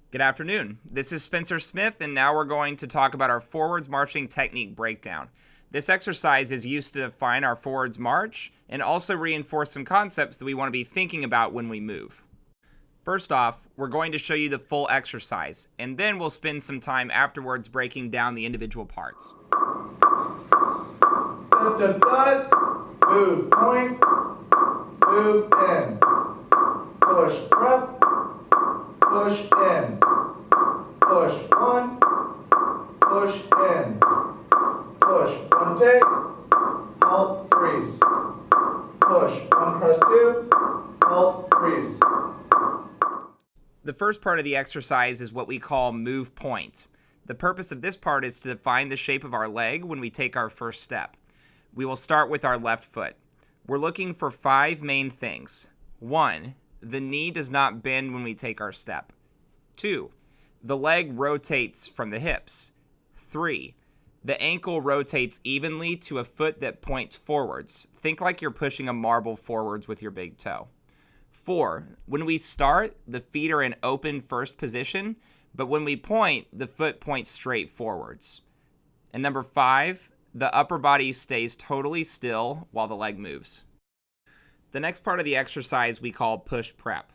Good afternoon. This is Spencer Smith, and now we're going to talk about our forwards marching technique breakdown. This exercise is used to define our forwards march and also reinforce some concepts that we want to be thinking about when we move. First off, we're going to show you the full exercise, and then we'll spend some time afterwards breaking down the individual parts. Dud, dud, dud. Move point, move in, push up, push in, push one, push in, push one take, halt, freeze, push one press two, halt, freeze. The first part of the exercise is what we call move point. The purpose of this part is to define the shape of our leg when we take our first step. We will start with our left foot. We're looking for 5 main things. 1, the knee does not bend when we take our step. 2, the leg rotates from the hips. 3, the ankle rotates evenly to a foot that points forwards. Think like you're pushing a marble forwards with your big toe. 4, when we start, the feet are in open first position, but when we point, the foot points straight forwards. And number 5, the upper body stays totally still while the leg moves. The next part of the exercise we call push prep.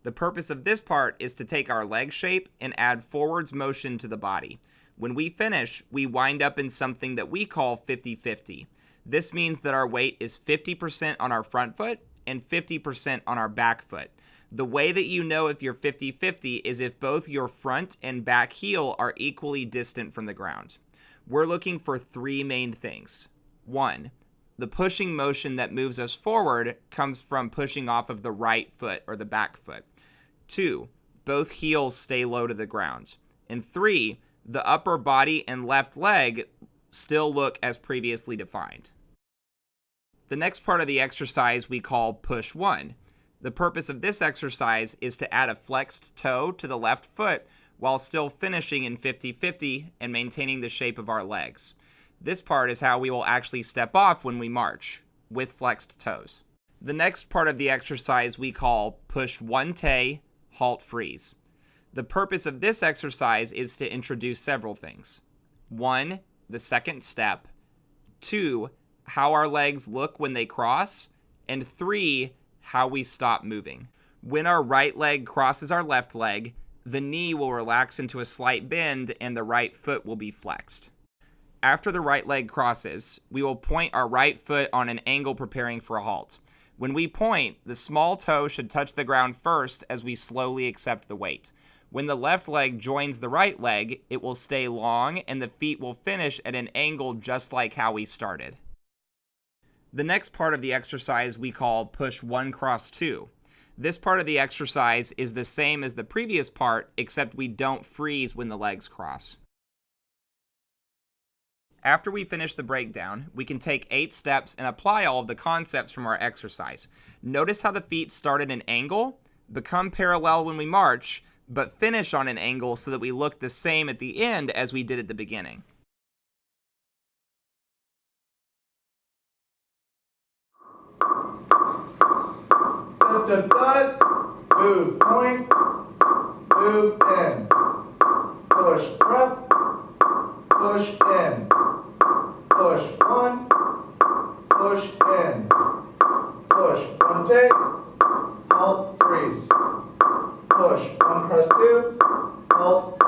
The purpose of this part is to take our leg shape and add forwards motion to the body. When we finish, we wind up in something that we call 50-50. This means that our weight is 50% on our front foot and 50% on our back foot. The way that you know if you're 50-50 is if both your front and back heel are equally distant from the ground. We're looking for 3 main things. 1, the pushing motion that moves us forward comes from pushing off of the right foot or the back foot. 2, both heels stay low to the ground. And 3, the upper body and left leg still look as previously defined. The next part of the exercise we call push 1. The purpose of this exercise is to add a flexed toe to the left foot while still finishing in 50-50 and maintaining the shape of our legs. This part is how we will actually step off when we march, with flexed toes. The next part of the exercise we call push 1 tay, halt, freeze. The purpose of this exercise is to introduce several things. 1, the second step. 2, how our legs look when they cross. And 3, how we stop moving. When our right leg crosses our left leg, the knee will relax into a slight bend and the right foot will be flexed. After the right leg crosses, we will point our right foot on an angle preparing for a halt. When we point, the small toe should touch the ground first as we slowly accept the weight. When the left leg joins the right leg, it will stay long and the feet will finish at an angle just like how we started. The next part of the exercise we call push 1 cross 2. This part of the exercise is the same as the previous part, except we don't freeze when the legs cross. After we finish the breakdown, we can take 8 steps and apply all of the concepts from our exercise. Notice how the feet start at an angle, become parallel when we march, but finish on an angle so that we look the same at the end as we did at the beginning. Dud, dud, dud. Move point, move in, push up, push in, push one, push in, push one take, halt, freeze, push one press two, halt,